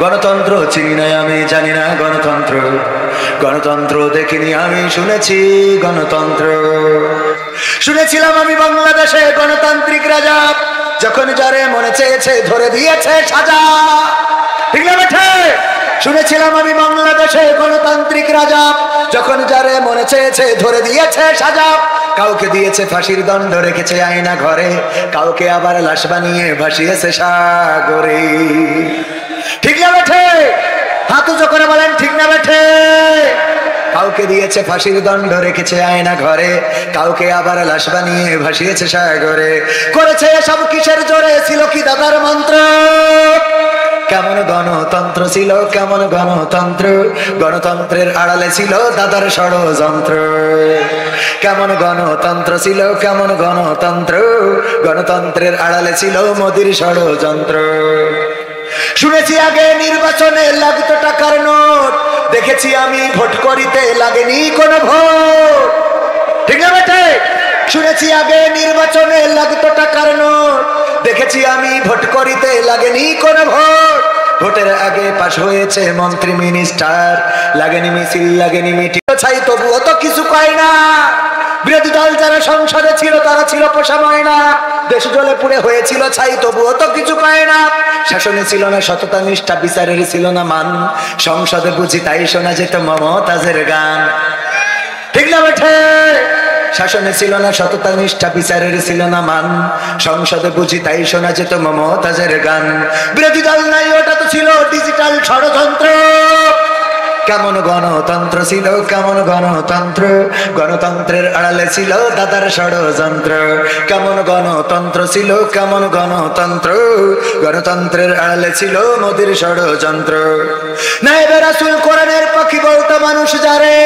গণতন্ত্র চিনি না আমি, জানি না গণতন্ত্র, গণতন্ত্র দেখিনি আমি, শুনেছি গণতন্ত্র। শুনেছিলাম আমি বাংলাদেশে গণতান্ত্রিক রাজা, যখন যারে মনে চেয়েছে ধরে দিয়েছে সাজা। ঠিক না বেঠে? শুনেছিলাম আমি বাংলাদেশে গণতান্ত্রিক রাজা, যখন যারে মনে চেয়েছে ধরে দিয়েছে সাজা। কাউকে দিয়েছে ফাঁসির দণ্ড, রেখেছে আয়না ঘরে, কাউকে আবার লাশ বানিয়ে ভাসিয়েছে সাগরে। ঠিক না বেঠে? হাত উঁচু করে বলেন ঠিক না বেঠে? কাউকে দিয়েছে ফাঁসির দণ্ড, রেখেছে আয়না ঘরে, কাউকে আবার লাশ বানিয়ে ভাসিয়েছে সাগরে। করেছে এসব কিসের জোরে? ছিল কি দাদার মন্ত্র? কেমন গণতন্ত্র ছিল, কেমন গণতন্ত্র, গণতন্ত্রের আড়ালে ছিল দাদার ষড়যন্ত্র। কেমন গণতন্ত্র ছিল, কেমন গণতন্ত্র, গণতন্ত্রের আড়ালে ছিল মোদির ষড়যন্ত্র। শুনেছি আগে নির্বাচনে লাগতো টাকার নোট, দেখেছি আমি ভোট করিতে লাগেনি কোনো ভোট। ঠিক না বেটে? শুনেছি আগে নির্বাচনে লাগতো টাকার নোট, দেখেছি আমি ভোট করিতে লাগেনি কোনো ভোট। ভোটের আগে পাশ হয়েছে মন্ত্রী মিনিস্টার, লাগেনি মিছিল, লাগেনি মিটিং, ছাই তবুও তো কিছু কয় না। বিরোধী দল যারা সংসদে ছিল তারা ছিল পোষা ময়না, দেশ জ্বলে পুড়ে হয়েছিল ছাই তবুও তো কিছু পায় না। শাসনে ছিল না সততা নিষ্ঠা, বিচারের ছিল না মান, সংসদে বুঝি তাই শোনা যেত মমতাজের গান। ঠিক না বেঠে? শাসনে ছিল না সততা নিষ্ঠা, বিচারের ছিল না মান, সংসদে বুঝি তাই শোনা যেত মমতাজের গান। বিরোধী দল নাই, ওটা তো ছিল ডিজিটাল ষড়যন্ত্র। কেমন গণতন্ত্র ছিল, কেমন গণতন্ত্র, গণতন্ত্রের আড়ালে ছিল দাদার ষড়যন্ত্র। কেমন গণতন্ত্র ছিল, কেমন গণতন্ত্র, গণতন্ত্রের আড়ালে ছিল মোদির ষড়যন্ত্র। নায়েবে রাসূল কোরআনের পাখি বলতো মানুষ যারে,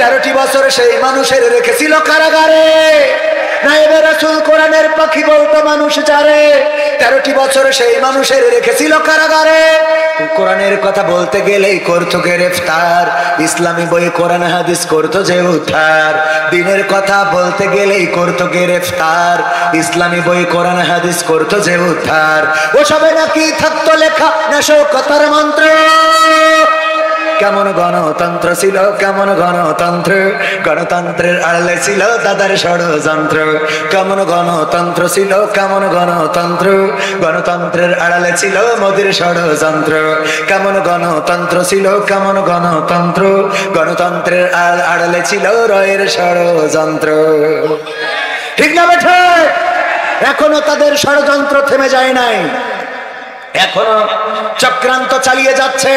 13টি বছর সেই মানুষের রেখেছিল কারাগারে। নায়েবে রাসূল কোরআনের পাখি বলতো মানুষ যারে, 13টি বছর সেই মানুষের রেখেছিল কারাগারে। কোরআনের কথা বলতে গেলেই করতো গ্রেফতার, ইসলামী বই কোরআন হাদিস করতো যে উদ্ধার। দিনের কথা বলতে গেলেই করতো গ্রেফতার, ইসলামী বই কোরআন হাদিস করতো যে উদ্ধার। ওসবে নাকি থাকতো লেখা নাশকতার মন্ত্র। কেমন গণতন্ত্র ছিল, কেমন গণতন্ত্র, গণতন্ত্রের আড়ালে ছিল দাদার ষড়যন্ত্র। কেমন গণতন্ত্র ছিল, কেমন গণতন্ত্র, গণতন্ত্রের আড়ালে ছিল মোদির ষড়যন্ত্র। কেমন গণতন্ত্র ছিল, কেমন গণতন্ত্র, গণতন্ত্রের আড়ালে ছিল রয়ের ষড়যন্ত্র। ঠিক না বেঠে? এখনো তাদের ষড়যন্ত্র থেমে যায় নাই, এখনো চক্রান্ত চালিয়ে যাচ্ছে।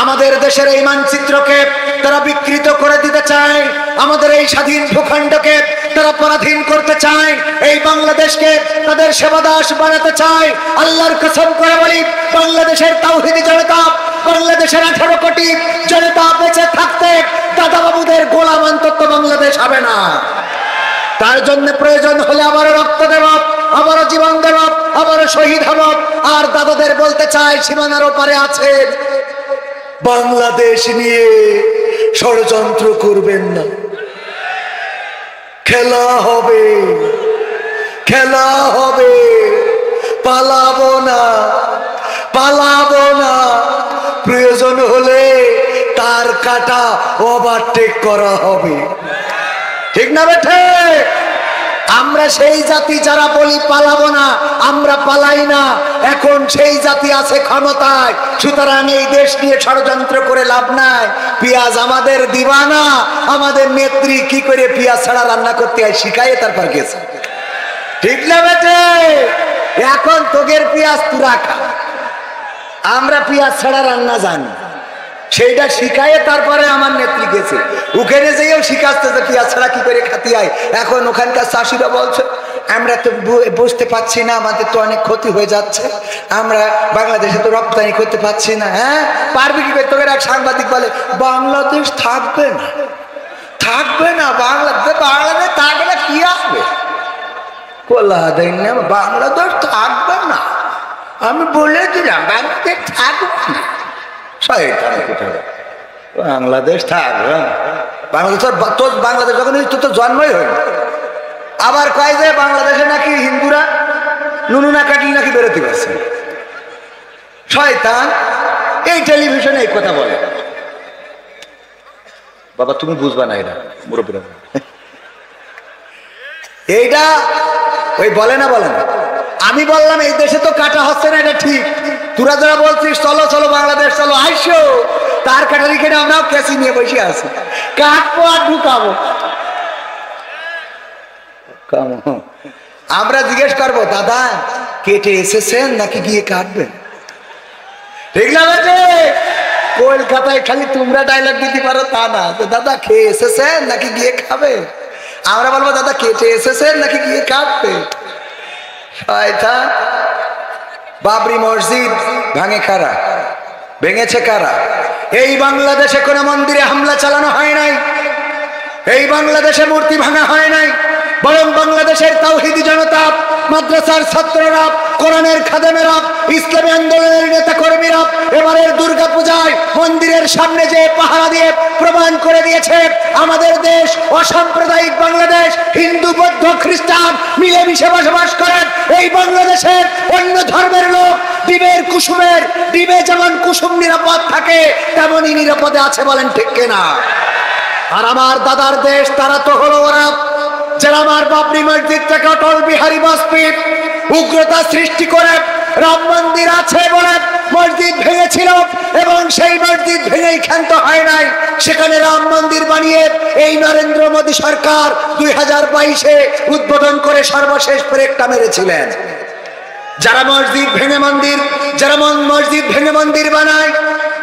আমাদের দেশের এই মানচিত্রকে তারা বিকৃত করে দিতে চায়, আমাদের এই স্বাধীন ভূখণ্ডকে তারা পরাধীন করতে চায়, এই বাংলাদেশকে তাদের সেবাদাস বানাতে চায়। আল্লাহর কসম করে বলি, বাংলাদেশের তাওহীদি জনতা, বাংলাদেশের 18 কোটি জনতা বেঁচে থাকতে দাদাবাবুদের গোলাম অন্তত বাংলাদেশ হবে না। তার জন্য প্রয়োজন হলে আবারও রক্ত দেব, আবারও জীবন দেব, আবারও শহীদ হব। আর দাদাদের বলতে চাই, সীমানার ওপারে আছে, বাংলাদেশ নিয়ে ষড়যন্ত্র করবেন না। খেলা হবে, খেলা হবে, পালাবো না, পালাবো না। প্রয়োজন হলে তার কাটা ওভারটেক করা হবে। ঠিক না বেঠে? আমরা সেই জাতি যারা বলি পালাবো না, আমরা পালাই না। এখন সেই জাতি আছে ক্ষমতায়, সুতরাং এই দেশ নিয়ে ষড়যন্ত্র করে লাভ নাই। পেঁয়াজ আমাদের দিবানা, আমাদের নেত্রী কি করে পেঁয়াজ ছাড়া রান্না করতে হয় শিখায় তারপর গেছে। ঠিক না বেটে? এখন তোগের পেঁয়াজ তুরা খা, আমরা পেঁয়াজ ছাড়া রান্না জানি, সেইটা শিখায় তারপরে আমার নেত্রী গেছে। ওখানে যেও শিখাচ্ছে যে পেঁয়াজ ছাড়া কি করে খাতি হয়। এখন ওখানকার চাষিরা বলছে, আমরা তো বুঝতে পারছি না, আমাদের তো অনেক ক্ষতি হয়ে যাচ্ছে, আমরা বাংলাদেশে তো রপ্তানি করতে পারছি না। হ্যাঁ পারবি কি করে? তোকে এক সাংবাদিক বলে বাংলাদেশ থাকবে না, থাকবে না, বাংলাদেশ থাকলে কি আসবে? বাংলাদেশ থাকবে না, আমি বলে দিলাম বাংলাদেশ থাকবে না। বাংলাদেশ থাকবে, বাংলাদেশ তোর বাংলাদেশ যখন তোর তো জন্মই হয়নি। আবার কয় যে বাংলাদেশে নাকি হিন্দুরা নুনু না কাটলে নাকি বেরোতে পারছে। শয়তান, এই টেলিভিশনে এই কথা বলে। বাবা তুমি বুঝবা না, এটা মুরব্বীরা এইটা ওই বলে না বলে না। আমি বললাম এই দেশে তো কাটা হচ্ছে না, এটা ঠিক। তোরা যারা বলছিস চলো চলো বাংলাদেশ চলো, আইসো, তার কাটারি কেটে আমরাও কেসি নিয়ে বসে আছি, কাটবো আর ঢুকাবো। আমরা জিজ্ঞেস করবো দাদা কেটে এসেছেন নাকি গিয়ে কাটবেন? ঠিক না বেটে? কলকাতায় খালি তোমরা ডায়লগ দিতে পারো তা না, তো দাদা খেয়ে এসেছেন নাকি গিয়ে খাবে? আমরা বলবো দাদা কেটে এসেছেন নাকি গিয়ে কাটবে। শয়তান। বাবরি মসজিদ ভাঙে কারা? ভেঙেছে কারা? এই বাংলাদেশে কোন মন্দিরে হামলা চালানো হয় নাই, এই বাংলাদেশে মূর্তি ভাঙা হয় নাই, বরং বাংলাদেশের তাওহীদি জনতা, মাদ্রাসার ছাত্ররা, কোরআনের খাদেমেরা, ইসলামী আন্দোলনের নেতা কর্মীরা এবারের দুর্গা পূজায় মন্দিরের সামনে যে পাহারা দিয়ে প্রমাণ করে দিয়েছে আমাদের দেশ অসাম্প্রদায়িক বাংলাদেশ। হিন্দু বৌদ্ধ খ্রিস্টান মিলেমিশে বসবাস করেন এই বাংলাদেশের অন্য ধর্মের লোক ডিবের কুসুমের ডিবে যেমন কুসুম নিরাপদ থাকে তেমনই নিরাপদে আছে, বলেন ঠিক কিনা? আর আমার দাদার দেশ তারা তো হলো ওরা যারা আমার বাবরি মসজিদটাকে অটল বিহারী বাজপেয়ী উগ্রতা সৃষ্টি করে রাম মন্দির আছে বলে মসজিদ ভেঙেছিল, এবং সেই মসজিদ ভেঙেই ক্ষান্ত হয় নাই, সেখানে রাম মন্দির বানিয়ে এই নরেন্দ্র মোদী সরকার 2022-এ উদ্বোধন করে সর্বশেষ ব্রেকটা মেরেছিলেন। যারা মসজিদ ভেঙে মন্দির বানায়,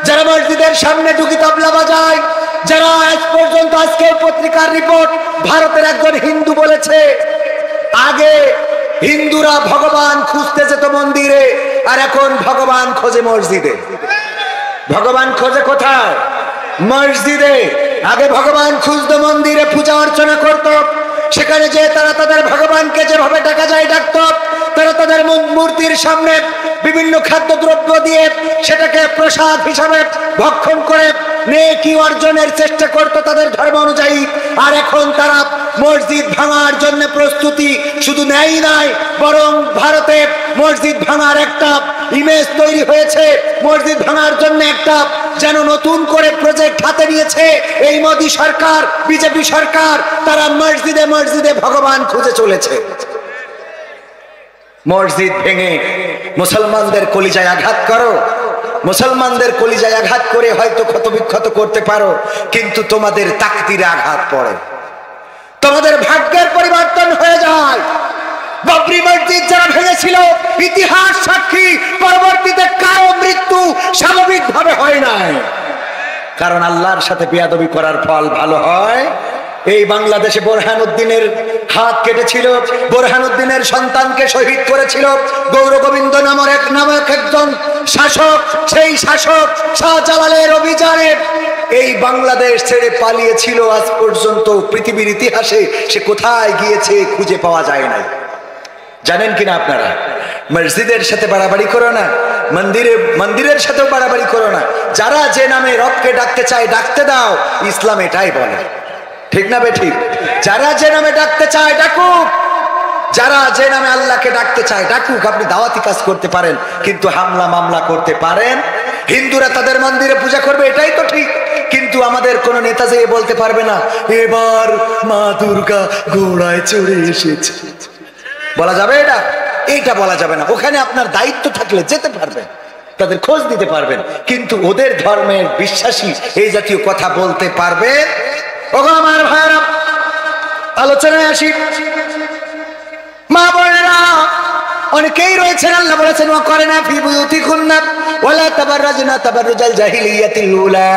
যারা মসজিদের সামনে ঢুকি তবলা বাজায়, যারা আজ পর্যন্ত আজকের পত্রিকার রিপোর্ট ভারতের একজন হিন্দু বলেছে আগে হিন্দুরা ভগবান খুঁজতে যেত মন্দিরে, আর এখন ভগবান খোঁজে মসজিদে। ভগবান খোঁজে কোথায়? মসজিদে। আগে ভগবান খুঁজতো মন্দিরে, পূজা অর্চনা করত, সেখানে যে তারা তাদের ভগবানকে যেভাবে ডাকা যায় ডাকত, তারা তাদের মূর্তির সামনে বিভিন্ন খাদ্যদ্রব্য দিয়ে সেটাকে প্রসাদ হিসাবে ভক্ষণ করে নেকি অর্জনের চেষ্টা করত তাদের ধর্ম অনুযায়ী। আর এখন তারা মসজিদ ভাঙার জন্য প্রস্তুতি শুধু নেয় নাই, বরং ভারতে মসজিদ ভাঙার একটা ইমেজ তৈরি হয়েছে, মসজিদ ভাঙার জন্য একটা যেন নতুন করে প্রজেক্ট হাতে নিয়েছে এই মোদী সরকার, বিজেপি সরকার। তারা মসজিদে মসজিদে ভগবান খুঁজে চলেছে। মসজিদ ভেঙে মুসলমানদের কলিজায় আঘাত করো, মুসলমানদের কলিজায় আঘাত করে হয়তো ক্ষতবিক্ষত করতে পারো, কিন্তু তোমাদের তাকদীরে আঘাত পড়ে, তোমাদের ভাগ্যের পরিবর্তন হয়ে যায়। বাবরি মসজিদ যারা ভেঙেছিল ইতিহাস সাক্ষী, পরবর্তীতে কারো মৃত্যু স্বাভাবিকভাবে হয় নাই, কারণ আল্লাহর সাথে বেয়াদবি করার ফল ভালো হয়। এই বাংলাদেশে বোরহানুদ্দিনের হাত কেটেছিল, বোরহানুদ্দিনের সন্তানকে শহীদ করেছিল গৌর গোবিন্দ নামক একজন শাসক। সেই শাসক শাহজালালের অভিযানে এই বাংলাদেশ ছেড়ে পালিয়েছিল। আজ পর্যন্ত পৃথিবীর ইতিহাসে সে কোথায় গিয়েছে খুঁজে পাওয়া যায় নাই। জানেন কিনা আপনারা? মসজিদের সাথে বাড়াবাড়ি করো না, মন্দিরের সাথেও বাড়াবাড়ি করো না। যারা যে নামে রবকে ডাকতে চায় ডাকতে দাও, ইসলাম এটাই বলে, ঠিক না বেঠিক? যারা যে নামে ডাকতে চায় ডাকুক, যারা যে নামে আল্লাহকে ডাকতে চায় ডাকুক। আপনি দাওয়াতি কাজ করতে পারেন, কিন্তু হামলা মামলা করতে পারেন। হিন্দুরা তাদের মন্দিরে পূজা করবে, এটাই তো ঠিক, কিন্তু আমাদের কোন নেতা যেয়ে বলতে পারবে না এবার মা দুর্গা ঘোড়ায় চড়ে এসেছে। বলা যাবে এটা? এইটা বলা যাবে না। ওখানে আপনার দায়িত্ব থাকলে যেতে পারবেন, তাদের খোঁজ দিতে পারবেন, কিন্তু ওদের ধর্মের বিশ্বাসী এই জাতীয় কথা বলতে পারবে? ওগো আমার ভাইরা, আলোচনায় আসি। মা বোনেরা অনেকেই রয়েছেন, আল্লাহ বলেছেন ওয়া করনা ফি বুয়ুতিকুন্না ওয়ালা তাবাররাজনা তাবাররুজাল জাহিলিয়াতিল উলা।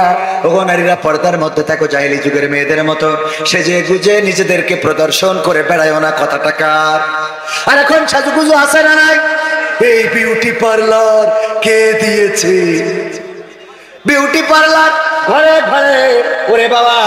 ওগো নারীরা, পর্দার মধ্যে থাকো, জাহেলি যুগের মেয়েদের মতো সেজে গুজে নিজেদেরকে প্রদর্শন করে বেড়ায়ও না। কথাটা কার? আর এখন সাজুগুজু আছে না নাই? এই বিউটি পার্লার কে দিয়েছে? বিউটি পার্লার ঘরে ঘরে। ওরে বাবা,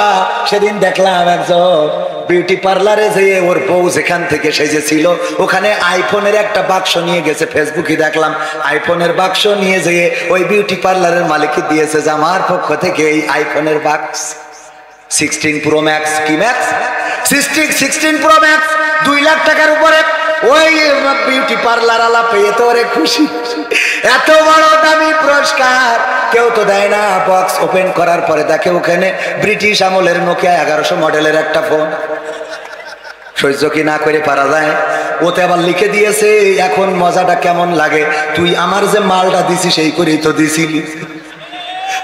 সেদিন দেখলাম একজন বিউটি পার্লারে যেয়ে ওর বউ যেখান থেকে সেজেছিল ওখানে আইফোনের একটা বাক্স নিয়ে গেছে। ফেসবুকে দেখলাম আইফোনের বাক্স নিয়ে যেয়ে ওই বিউটি পার্লারের মালিককে দিয়েছে যে আমার পক্ষ থেকে এই আইফোনের বাক্স। 16 প্রো ম্যাক্স। কি ম্যাক্স? 16 প্রো ম্যাক্স, 2 লাখ টাকার উপরে। ওই বিউটি পার্লার আলা পেয়ে তো ওরে খুশি। এত বড় দামি পুরস্কার কেউ তো দেয় না। বক্স ওপেন করার পরে দেখে ওখানে ব্রিটিশ আমলের নোকিয়া 1100 মডেলের একটা ফোন। সহ্য কি না করে পারা যায়? ওতে আবার লিখে দিয়েছে এখন মজাটা কেমন লাগে, তুই আমার যে মালটা দিছিস সেই করেই তো দিছিলি।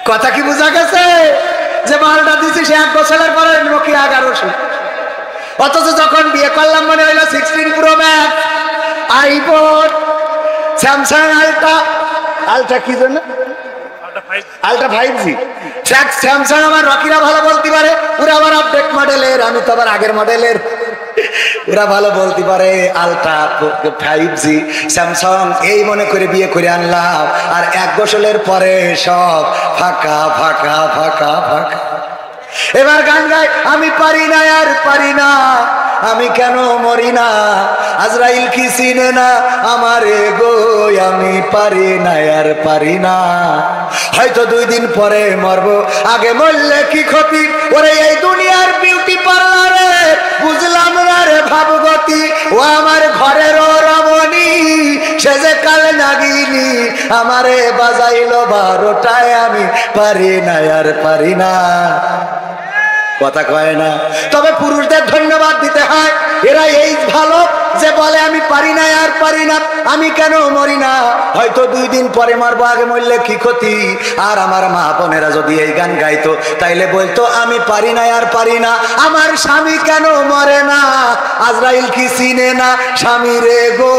কথা কি বোঝা গেছে? যে মালটা দিছিস 1 বছরের পরে নোকিয়া 1100। অথচ যখন বিয়ে করলাম মনে হইলো 16 pro max, iPhone, Samsung ultra কি জন্য আলট্রা 5G। স্যামসাং আমার রকিরা ভালো বলতে পারে, ওরা আবার আপডেট মডেলের, আমি তো আবার আগের মডেলের। ওরা ভালো বলতে পারে আলট্রা 5G স্যামসাং, এই মনে করে বিয়ে করে আনলাম। আর 1 বছরের পরে সব ফাঁকা ফাঁকা ফাঁকা ফাঁকা। এবার গান গায়, আমি পারি না আর পারি না, আমি কেন মরি না, আজরাইল কি চিনে না আমারে গো, আমি পারি না আর পারি না। হয়তো 2 দিন পরে মরবো, আগে মরলে কি ক্ষতি, ওরে এই দুনিয়ার বিউটি পার্লারে বুঝলাম না রে ভাবগতি। ও আমার ঘরের রমণী, সে যে কাল নাগিনী, আমারে বাজাইলো 12টায়, আমি পারি না আর পারি না। কথা কয় না। তবে পুরুষদের ধন্যবাদ দিতে হয়, এরা এই ভালো যে বলে আমি পারি না আর পারি না, আমি কেন মরি না, হয়তো 2 দিন পরে মারবো, আগে মরলে কি ক্ষতি। আর আমার মা বোনেরা যদি এই গান গাইতো তাইলে বলতো আমি পারি না আর পারি না, আমার স্বামী কেন মরে না, আজরাইল কি চিনে না স্বামী রে গো,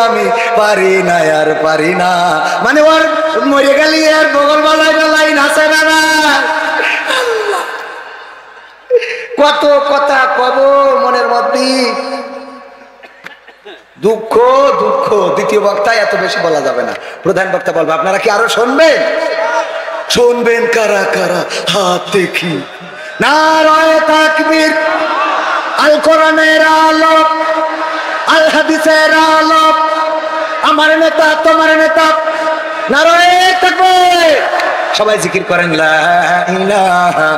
আমি পারি না আর পারি না। মানে ওর মরে গেলি আর বগল বাজায় লাইন আছে না না। কত কথা কব মনের মধ্যে, দুঃখ দুঃখ। দ্বিতীয় বক্তায় এত বেশি বলা যাবে না, প্রধান বক্তা বলবে। আপনারা কি আরো শুনবেন? শুনবেন কারা কারা? হাত দেখি। নারায়ে তাকবীর, আল কোরআনের আলো, আল হাদিসের আলো, আমার নেতা তোমার নেতা, নারায়ে তাকবীর। সবাই জিকির করেন লা ইলাহা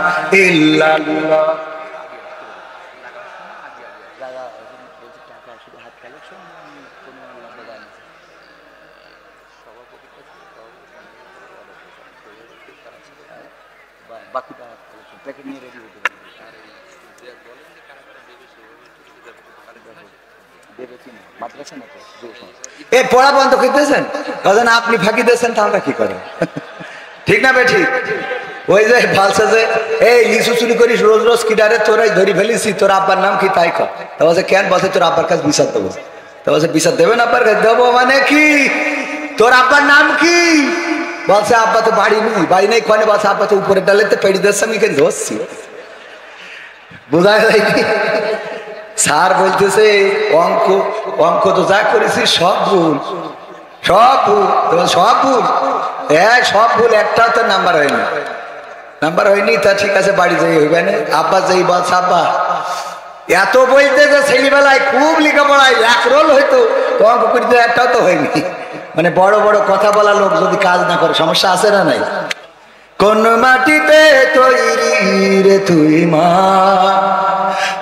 ইল্লাল্লাহ। পড়া বন্ধ করতেছেন, আপনি ফাঁকি দিয়েছেন, তা আমরা কি করেন? ঠিক না বে ঠিক? ওই যে ভালছে যে এই লিচু চুরি করিস রোজ রোজ, কিডারে তোরাই ধরি ফেলিছি, তোর আব্বার নাম কি তাই কর। তা বলছে কেন? বলছে তোর আব্বার কাছে বিচার দেবো। তা বলছে বিচার দেবেন আব্বার কাছে? দেবো মানে কি, তোর আব্বার নাম কি? বলছে আব্বা তো বাড়ি নেই, বাড়ি নেই কনে? বলছে আব্বা তো উপরে ডালেতে পেড়ি দিচ্ছে, আমি কেন ধরছি। বোঝা যায়নি? স্যার বলতেছে অঙ্ক অঙ্ক তো যা করেছি সব ভুল, সব ভুল, সব ভুল, সব ভুল, একটাও তো নাম্বার হয়নি, নাম্বার হয়নি। তা ঠিক আছে বাড়ি যাই হইবে না। আব্বা যাই বলছে আব্বা এত বলতে যে ছেলেবেলায় খুব লেখাপড়ায় 1 রোল হইতো, তো অঙ্ক করতে একটাও তো হয়নি। মানে বড় বড় কথা বলা লোক যদি কাজ না করে সমস্যা আছে না নাই? কোন মাটিতে তৈরি রে তুই মা,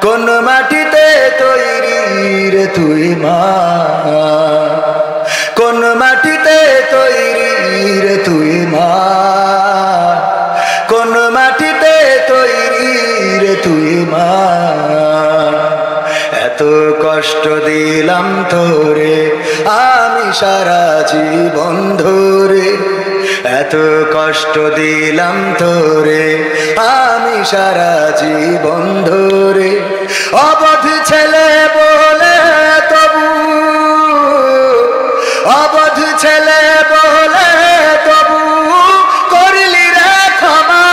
কোন মাটিতে তৈরি রে তুই মা, কোন মাটিতে তৈরি রে তুই মা, কোন মাটিতে তৈরি রে তুই মা। এত কষ্ট দিলাম তোরে আমি সারা জীবন ধরে, এত কষ্ট দিলাম তোরে আমি সারা জীবন ধরে, অবধ ছেলে বলে তবু, অবধ ছেলে বলে তবু করলি রে ক্ষমা,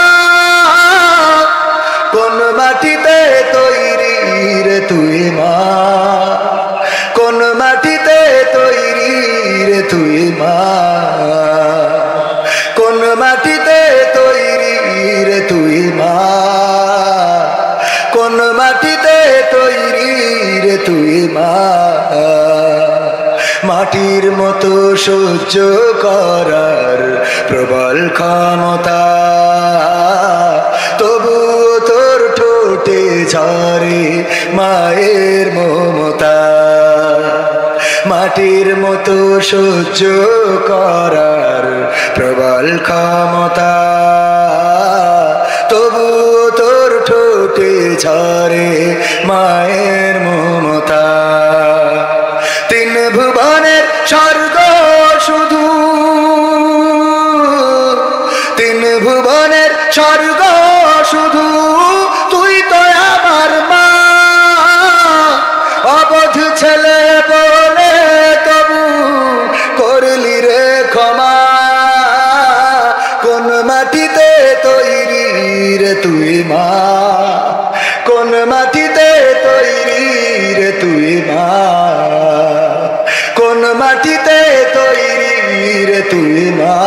কোন মাটিতে তৈরি রে তুই মা, কোন মাটিতে তৈরি রে তুই মা, কোন মাটিতে তৈরি রে তুই মা, কোন মাটিতে তৈরি রে তুই মা। মাটির মতো সহ্য করার প্রবল ক্ষমতা, তবু তোর ঝরে মায়ের মমতা, মাটির মতো সহ্য করার প্রবল ক্ষমতা, তবু তোর ঠোঁটে ঝরে মায়ের মমতা। তিন ভুবনের স্বর্গ শুধু, তিন ভুবনের স্বর্গ শুধু তুই তো আমার মা। অবধ ছেলে বলে তবু করলি রে ক্ষমা। কোন মাটিতে তৈরি রে তুই মা, কোন মাটিতে তৈরি রে তুই মা, কোন মাটিতে তৈরি রে তুই মা,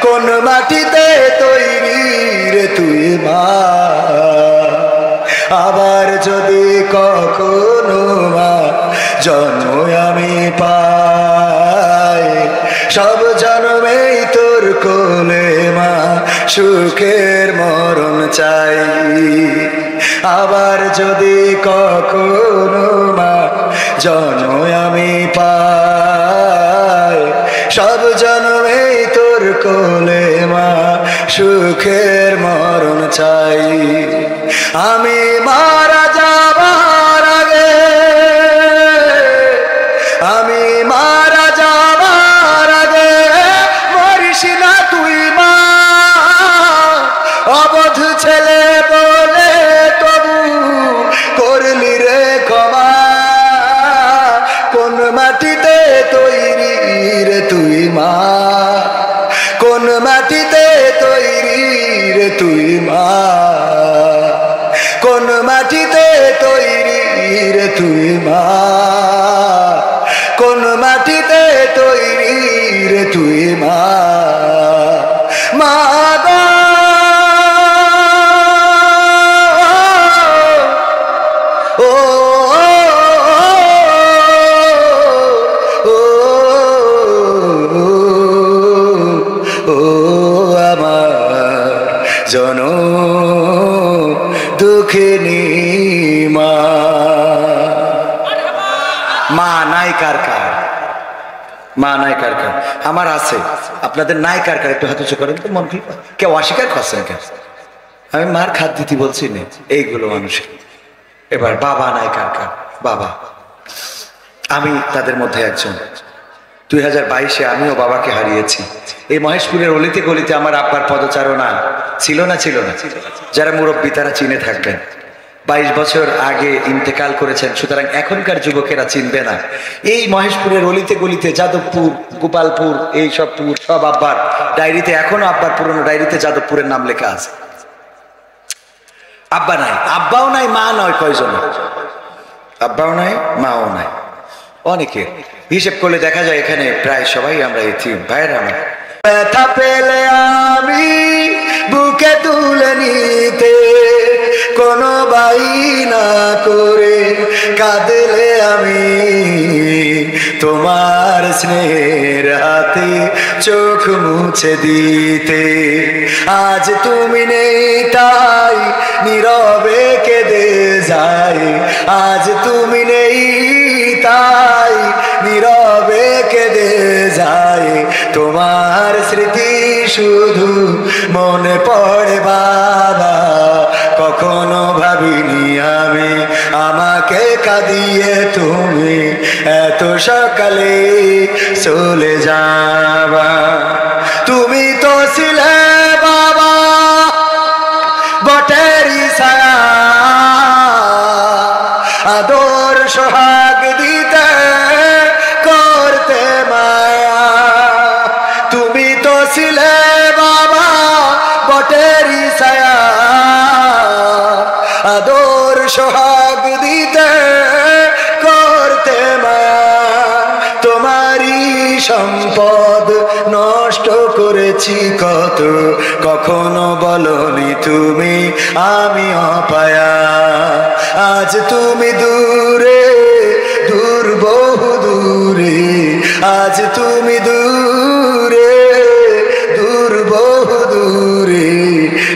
কোন মাটিতে তৈরি রে তুই মা। আবার যদি কখনো মা জন্ম আমি পাই, সব জন্মেই তোর কোলে মা সুখের মরণ চাই। আবার যদি কখনো মা জন্ম আমি পাই, সব জন্মেই তোর কোলে মা সুখের মরণ চাই। আমি মারা যাবার আগে, আমি মারা যাবার আগে মরিস না তুই মা। অবধ ছেলে বলে তবু করলি রে ক্ষমা। কোন মাটিতে তৈরি রে তুই মা, কোন মাটিতে তৈরি রে তুই মা, কোন মাটিতে তৈরি রে তুই মা, কোন মাটিতে তৈরি রে তুই মা। মা গো ও জনম দুঃখিনী মা। মা নাই কার কার, মা নাই কার কার? আমার আছে, আপনাদের নাই কার কার? একটু হাত উঁচু করেন তো, মন খুলে। কেউ অস্বীকার করছেন কেন? আমি মার খাদ দিতে বলছি না, এইগুলো মানুষের। এবার বাবা নাই কার কার? বাবা, আমি তাদের মধ্যে একজন। 2022-এ আমিও বাবাকে হারিয়েছি। এই মহেশপুরের অলিতে গলিতে আমার আব্বার পদচারণা ছিল না, ছিল না। যারা মুরব্বী তারা চিনে থাকবেন। 22 বছর আগে ইন্তেকাল করেছেন, সুতরাং এখনকার যুবকেরা চিনবে না। এই মহেশপুরের অলিতে গলিতে যাদবপুর, গোপালপুর, এই সব পুর সব আব্বার ডায়েরিতে, এখনো আব্বার পুরনো ডায়েরিতে যাদবপুরের নাম লেখা আছে। আব্বা নাই, আব্বাও নাই, মা নয়। কয়জন? আব্বাও নাই, মাও নাই। অনেকের হিসেব করলে দেখা যায় এখানে প্রায় সবাই আমরা এতিম। ভাইয়েরা আমার, ব্যথা পেলে আমি বুকে তুলে নিতে, কোনো বায়না করে কাঁদলে আমি তোমার স্নেহের হাতে চোখ মুছে দিতে। আজ তুমি নেই তাই নীরবে কেঁদে যাই, আজ তুমি নেই তাই নীরবে কেঁদে যাই। তোমার স্মৃতি শুধু মনে পড়ে বাবা, কখনো ভাবিনি আমি আমাকে কাঁদিয়ে তুমি এত সকালে চলে যাবা। তুমি তো ছিলে বাবা বটেরই ছায়া, আদর সোহাগ দিতে করতে মায়া। তুমি তো ছিলে বাবা বটেরই ছায়া, আদর সোহাগ দিতে করতে মায়া। তোমারই সম্পদ নষ্ট করেছি কত, কখনো বলনি তুমি আমি অপায়া। আজ তুমি দূরে, দূর বহু দূরে, আজ তুমি দূরে, দূর বহু দূরে।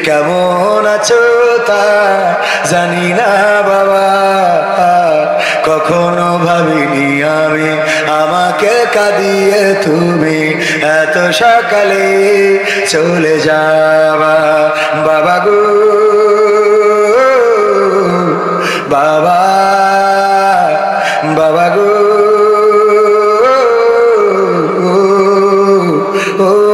কেমন আছো তা জানি না বাবা, কখনো ভাবিনি আমি আমাকে কাঁদিয়ে তুমি এত সকালে চলে যাবা। বাবা গো বাবা, বাবা গো ও